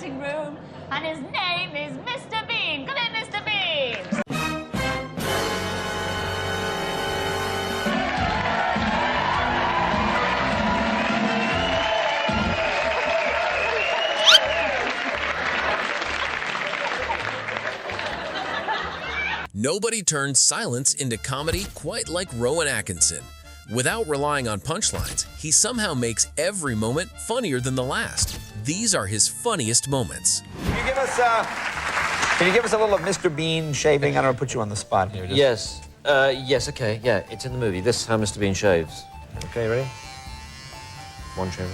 dressing room, and his name is Mr. Bean. Come in, Mr. Bean. Nobody turns silence into comedy quite like Rowan Atkinson. Without relying on punchlines, he somehow makes every moment funnier than the last. These are his funniest moments. Can you give us a little of Mr. Bean shaving? I don't want to put you on the spot here. Yes. Yes, okay. Yeah, it's in the movie. This is how Mr. Bean shaves. Okay, ready? One shave.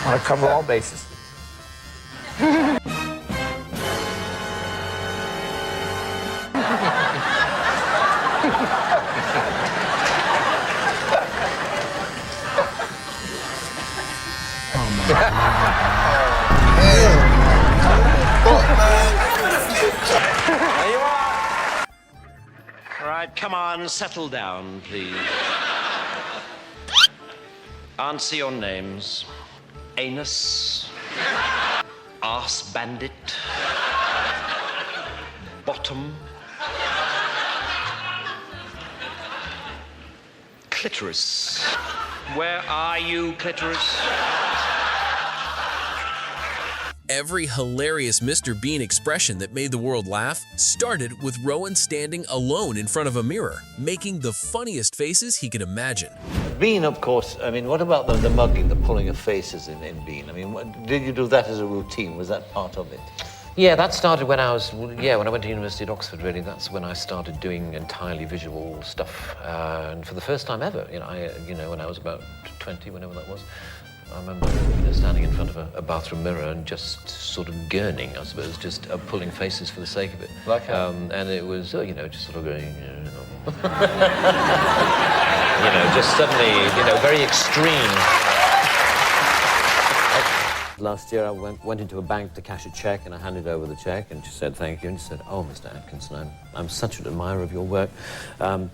I want to cover all bases. There you are. All right, come on, settle down, please. Answer your names. Anus. Arse bandit. Bottom. Clitoris. Where are you, clitoris? Every hilarious Mr. Bean expression that made the world laugh started with Rowan standing alone in front of a mirror, making the funniest faces he could imagine. Bean, of course, I mean, what about the mugging, the pulling of faces in Bean? I mean, did you do that as a routine? Was that part of it? Yeah, that started when I went to University at Oxford, really. That's when I started doing entirely visual stuff. And for the first time ever, when I was about 20, whenever that was, I remember standing in front of a bathroom mirror and just sort of gurning, I suppose, just pulling faces for the sake of it. Like how? And it was, just sort of going, just suddenly, very extreme. Last year I went into a bank to cash a check and I handed over the check and she said thank you and she said, "Oh, Mr. Atkinson, I'm such an admirer of your work.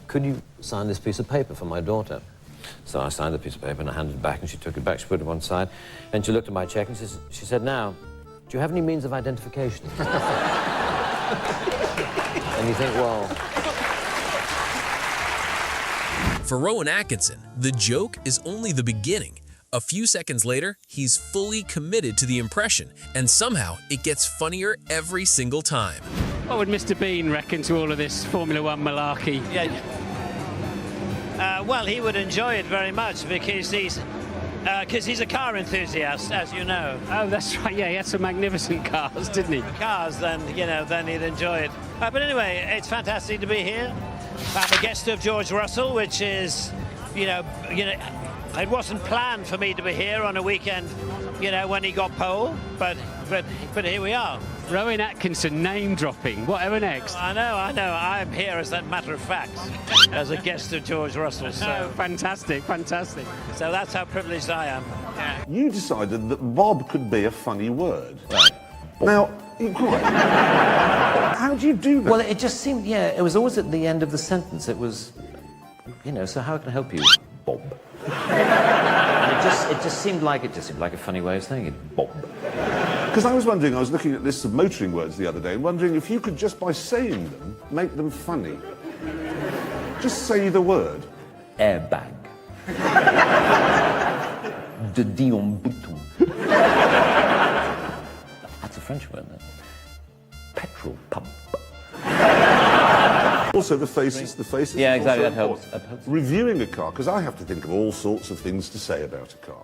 Could you sign this piece of paper for my daughter?" So I signed the piece of paper and I handed it back and she took it back, she put it to one side and she looked at my check and she said, "Now, do you have any means of identification?" And you think, well... For Rowan Atkinson, the joke is only the beginning. A few seconds later, he's fully committed to the impression, and somehow it gets funnier every single time. What would Mr. Bean reckon to all of this Formula One malarkey? Yeah. Well, he would enjoy it very much because he's a car enthusiast, as you know. Oh, that's right. Yeah, he had some magnificent cars, didn't he? Cars, then he'd enjoy it. But anyway, it's fantastic to be here. I'm a guest of George Russell, which is, it wasn't planned for me to be here on a weekend, when he got pole, but here we are. Rowan Atkinson name-dropping. Whatever next? I know. I'm here as a matter of fact, as a guest of George Russell. So. Oh, fantastic. So that's how privileged I am. Yeah. You decided that Bob could be a funny word. Right. Now, how do you do that? Well, it just seemed, it was always at the end of the sentence. It was, so how can I help you, Bob? And it just seemed like a funny way of saying it, Bob. Because I was looking at lists of motoring words the other day and wondering if you could just by saying them, make them funny. Just say the word. Airbag. De Dion Bouton. That's a French word, isn't it? Petrol pump. Also the faces. Yeah, exactly, that helps. Reviewing a car, because I have to think of all sorts of things to say about a car.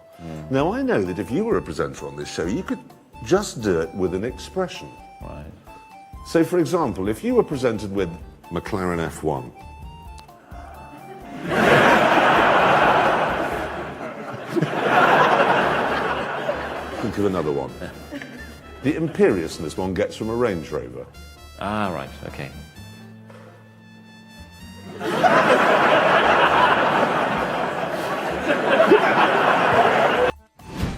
Now, I know that if you were a presenter on this show, you could just do it with an expression. Right. So, for example, if you were presented with McLaren F1, think of another one. The imperiousness one gets from a Range Rover. Ah, right, okay.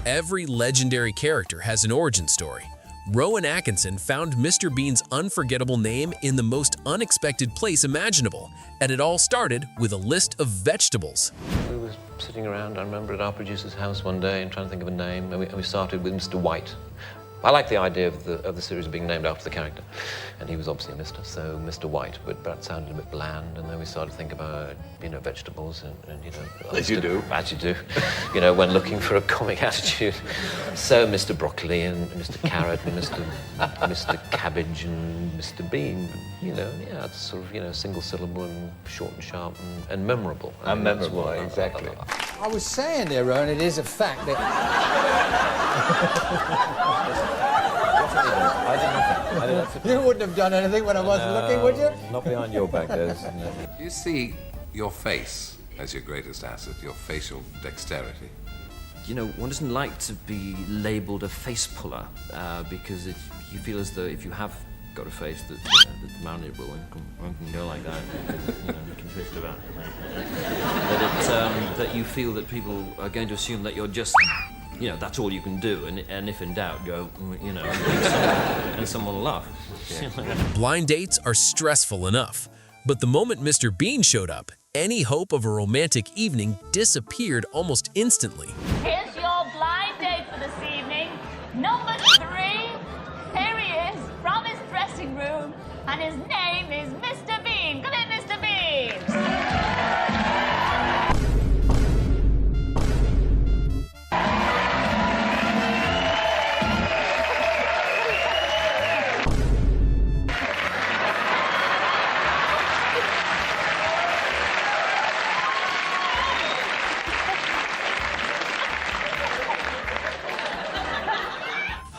Every legendary character has an origin story. Rowan Atkinson found Mr. Bean's unforgettable name in the most unexpected place imaginable, and it all started with a list of vegetables. We were sitting around, I remember, at our producer's house one day and trying to think of a name, and we started with Mr. White. I like the idea of the series being named after the character, and he was obviously Mr., so Mr. White, but that sounded a bit bland, and then we started to think about, vegetables, and As you do. As you do, when looking for a comic attitude. So Mr. Broccoli and Mr. Carrot and Mr. Cabbage and Mr. Bean, it's sort of, single syllable and short and sharp and memorable. And memorable, exactly. I was saying there, Rowan, it is a fact that... I did nothing. You wouldn't have done anything when I wasn't looking, would you? Not behind your back, Des. You see your face as your greatest asset, your facial dexterity. One doesn't like to be labelled a face puller because you feel as though if you have got a face that's malleable and can go like that, you can twist about. That you feel that people are going to assume that you're just, that's all you can do, and if in doubt, go, and someone will laugh. Blind dates are stressful enough, but the moment Mr. Bean showed up, any hope of a romantic evening disappeared almost instantly. Here's your blind date for this evening. Number 3. Here he is from his dressing room, and his name is Mr. Bean. Come in, Mr. Bean.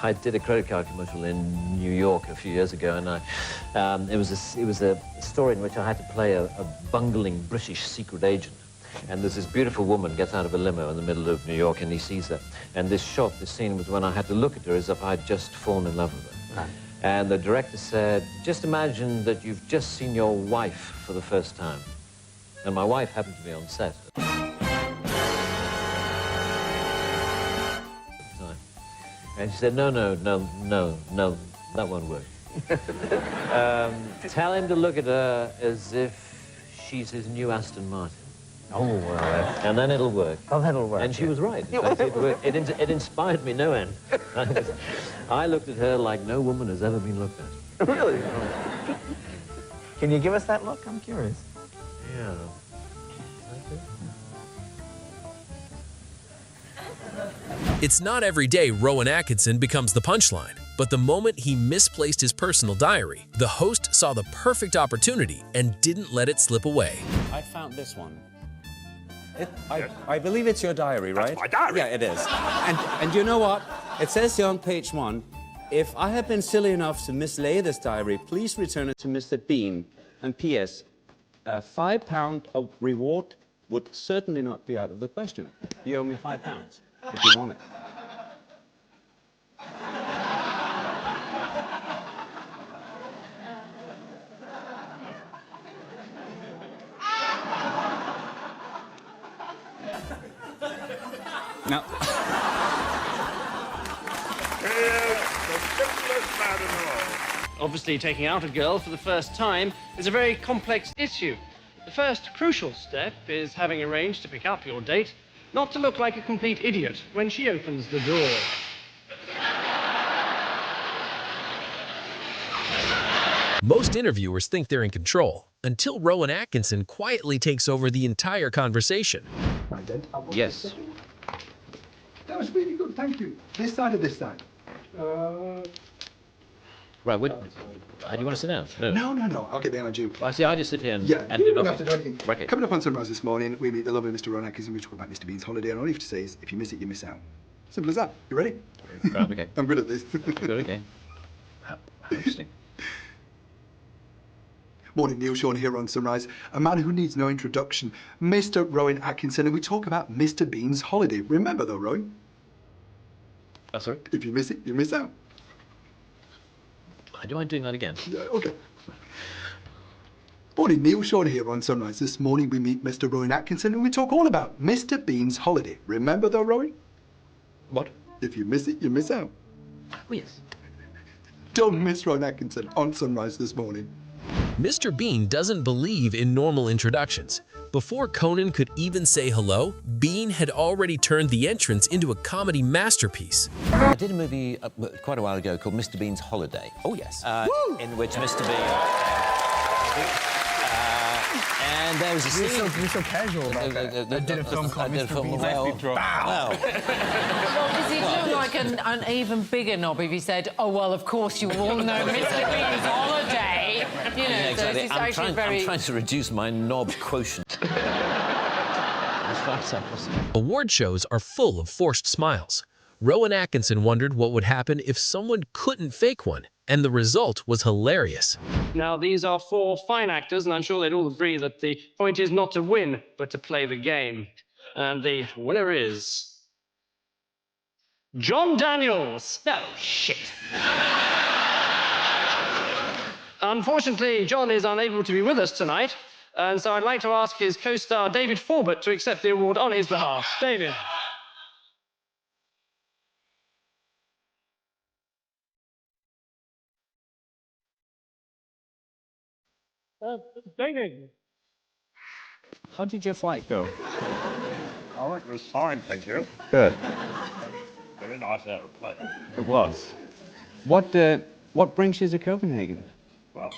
I did a credit card commercial in New York a few years ago, and it was a story in which I had to play a bungling British secret agent. And there's this beautiful woman gets out of a limo in the middle of New York, and he sees her. And this scene was when I had to look at her as if I'd just fallen in love with her. Right. And the director said, just imagine that you've just seen your wife for the first time. And my wife happened to be on set. And she said, no, that won't work. Tell him to look at her as if she's his new Aston Martin. Oh, well, and then it'll work. Oh, that'll work. And she was right. In fact, it inspired me no end. I looked at her like no woman has ever been looked at. Really? Can you give us that look? I'm curious. Yeah. It's not every day Rowan Atkinson becomes the punchline, but the moment he misplaced his personal diary, the host saw the perfect opportunity and didn't let it slip away. I found this one. I believe it's your diary, right? That's my diary. Yeah, it is. And you know what? It says here on page 1, if I have been silly enough to mislay this diary, please return it to Mr. Bean. And P.S., a £5 reward would certainly not be out of the question. You owe me £5 if you want it. No. Obviously, taking out a girl for the first time is a very complex issue. The first crucial step is having arranged to pick up your date, not to look like a complete idiot when she opens the door. Most interviewers think they're in control, until Rowan Atkinson quietly takes over the entire conversation. Yes. That was really good, thank you. This side or this side? Right, do you want to sit down? No. I'll get behind you. Well, see, I just sit here and... Yeah, and you do don't nothing. have to do anything. Okay. Coming up on Sunrise this morning, we meet the lovely Mr. Rowan Atkinson. We talk about Mr. Bean's holiday, and all you have to say is, if you miss it, you miss out. Simple as that. You ready? Right, okay. I'm good at this. Good, okay. Interesting. Morning, Neil Sean here on Sunrise. A man who needs no introduction, Mr. Rowan Atkinson, and we talk about Mr. Bean's holiday. Remember though, Rowan? Oh, sorry? If you miss it, you miss out. Do you mind doing that again? Yeah, okay. Morning, Neil Sean here on Sunrise. This morning we meet Mr. Rowan Atkinson and we talk all about Mr. Bean's holiday. Remember though, Rowan? What? If you miss it, you miss out. Oh, yes. Don't miss Rowan Atkinson on Sunrise this morning. Mr. Bean doesn't believe in normal introductions. Before Conan could even say hello, Bean had already turned the entrance into a comedy masterpiece. I did a movie quite a while ago called Mr. Bean's Holiday. Oh, yes. In which Mr. Bean... and there was a scene... You're so casual about that. I did a film called Mr. Bean's Well, Does he look like an even bigger knob if he said, oh, well, of course you all know Mr. Bean's Holiday? You know, yeah, so exactly. it's actually very... I'm trying to reduce my knob quotient. As far as possible. Award shows are full of forced smiles. Rowan Atkinson wondered what would happen if someone couldn't fake one, and the result was hilarious. Now, these are 4 fine actors, and I'm sure they'd all agree that the point is not to win, but to play the game. And the winner is... John Daniels! No, shit. Unfortunately, John is unable to be with us tonight, and so I'd like to ask his co-star David Forbert to accept the award on his behalf. David. David. How did your flight go? Oh, it was fine, thank you. Good. Very nice aeroplane. It was. What brings you to Copenhagen? Well...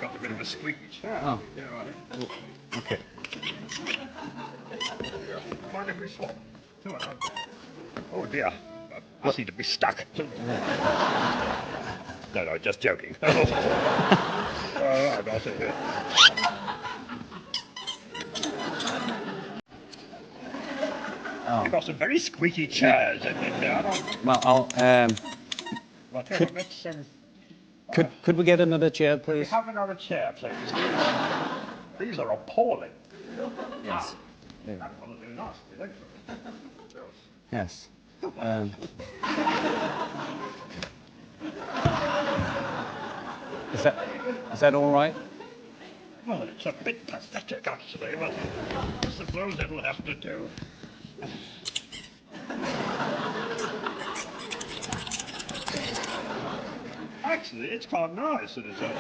Got a bit of a squeaky chair. Oh. Yeah, right. Okay. Mind if we swap? Oh dear. I seem to be stuck. No, just joking. All right, I'll see you. Oh. You've got some very squeaky chairs. Well, I'll, Well, tell you what, let's, could we get another chair, please? have another chair, please. These are appalling. Yes. That one will do nasty, don't you? Yes. Is that all right? Well, it's a bit pathetic, actually, but I suppose it'll have to do. Actually, it's quite nice, isn't it?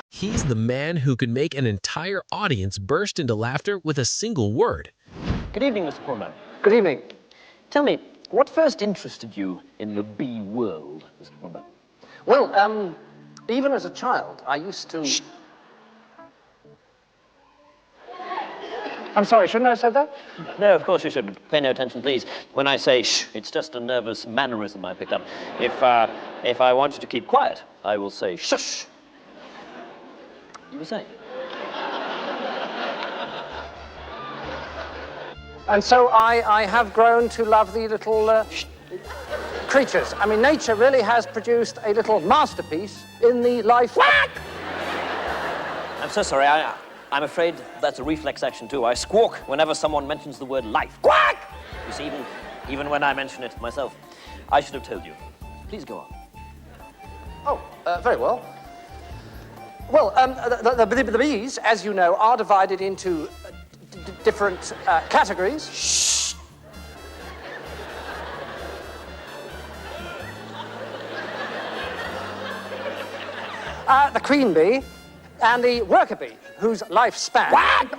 He's the man who could make an entire audience burst into laughter with a single word. Good evening, Mr. Pullman. Good evening. Tell me, what first interested you in the bee world, Mr. Pullman? Well, even as a child, I used to... Shh. I'm sorry, shouldn't I have said that? No, of course you should. Pay no attention, please. When I say shh, it's just a nervous mannerism I picked up. If I want you to keep quiet, I will say shush. You were saying? And so I have grown to love the little creatures. I mean, nature really has produced a little masterpiece in the life... Quack! I'm so sorry, I'm afraid that's a reflex action too. I squawk whenever someone mentions the word life. Quack! You see, even when I mention it myself. I should have told you. Please go on. Oh, very well. Well, the bees, as you know, are divided into different categories. Shh. The queen bee and the worker bee, whose lifespan,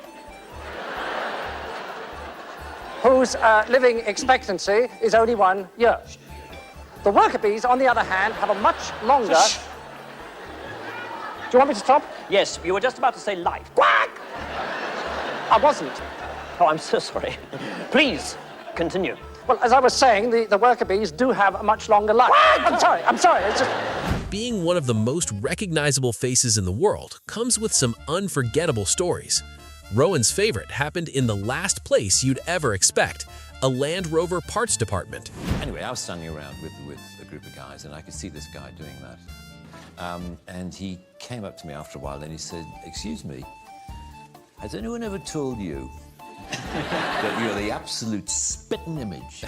whose living expectancy is only 1 year. The worker bees, on the other hand, have a much longer... Do you want me to stop? Yes, you were just about to say life. Quack! I wasn't. Oh, I'm so sorry. Please, continue. Well, as I was saying, the worker bees do have a much longer life. I'm sorry, it's just... Being one of the most recognizable faces in the world comes with some unforgettable stories. Rowan's favorite happened in the last place you'd ever expect, a Land Rover parts department. Anyway, I was standing around with a group of guys, and I could see this guy doing that. And he came up to me after a while, and he said, "Excuse me, has anyone ever told you that you're the absolute spitting image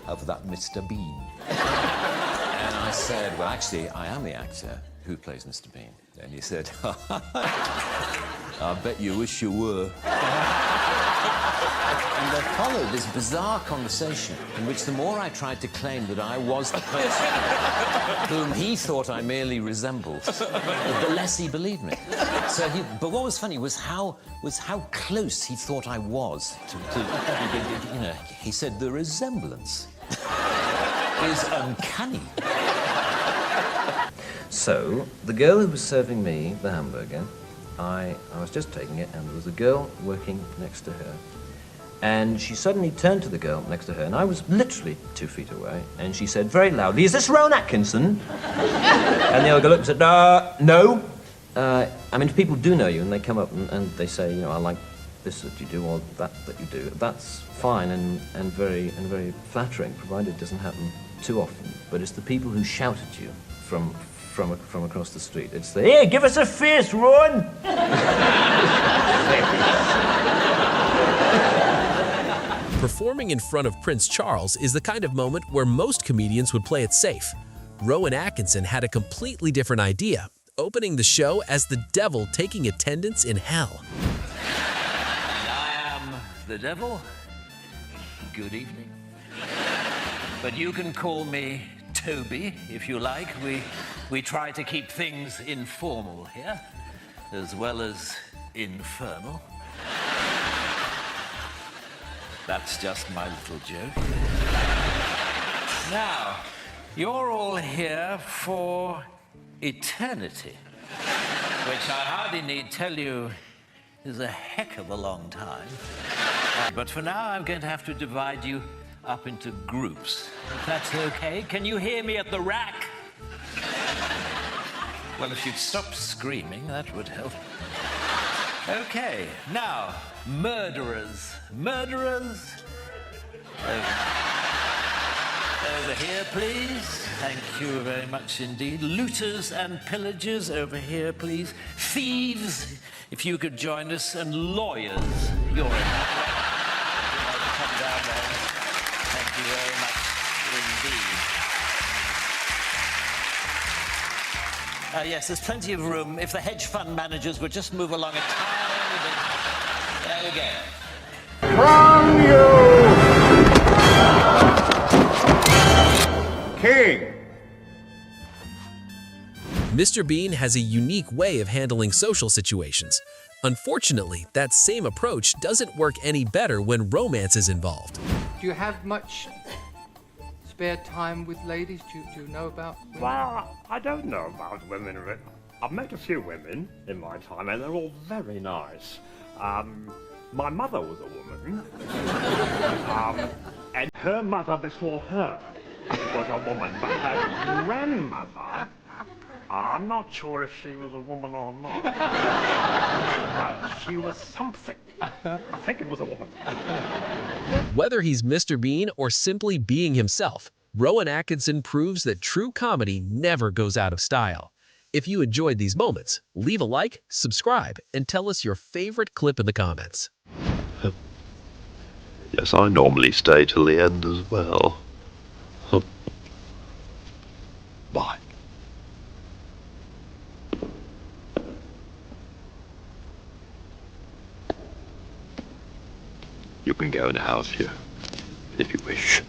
of that Mr. Bean?" And I said, "Well, actually, I am the actor who plays Mr. Bean. And he said, I bet you wish you were. And there followed this bizarre conversation in which the more I tried to claim that I was the person whom he thought I merely resembled, the less he believed me. But what was funny was how close he thought I was to you know, he said the resemblance is uncanny. So, the girl who was serving me the hamburger, I was just taking it, and there was a girl working next to her. And she suddenly turned to the girl next to her, and I was literally 2 feet away, and she said very loudly, "Is this Rowan Atkinson?" And the other girl looked and said, "No." I mean, if people do know you, and they come up and they say, you know, "I like this that you do, or that you do," that's fine and very flattering, provided it doesn't happen too often. But it's the people who shout at you from across the street. It's the, "Hey, give us a face, Rowan!" Performing in front of Prince Charles is the kind of moment where most comedians would play it safe. Rowan Atkinson had a completely different idea, opening the show as the devil taking attendance in hell. I am the devil. Good evening. But you can call me Toby, if you like. We try to keep things informal here, as well as infernal. That's just my little joke. Now, you're all here for eternity, which I hardly need tell you is a heck of a long time. But for now, I'm going to have to divide you up into groups. If that's okay, can you hear me at the rack? Well, if you'd stop screaming, that would help. Okay, now, murderers. Murderers. Over here, please. Thank you very much indeed. Looters and pillagers, over here, please. Thieves, if you could join us, and lawyers. You're in. Come down there. Thank you very much indeed. Yes, there's plenty of room. If the hedge fund managers would just move along a tiny bit. There we go. From you, King. Mr. Bean has a unique way of handling social situations. Unfortunately, that same approach doesn't work any better when romance is involved. Do you have much spare time with ladies? Do you know about women? Well, I don't know about women. I've met a few women in my time, and they're all very nice. My mother was a woman, and her mother before her was a woman, but her grandmother, I'm not sure if she was a woman or not, but she was something. I think it was a woman. Whether he's Mr. Bean or simply being himself, Rowan Atkinson proves that true comedy never goes out of style. If you enjoyed these moments, leave a like, subscribe, and tell us your favorite clip in the comments. Yes, I normally stay till the end as well. Bye. You can go now if you wish.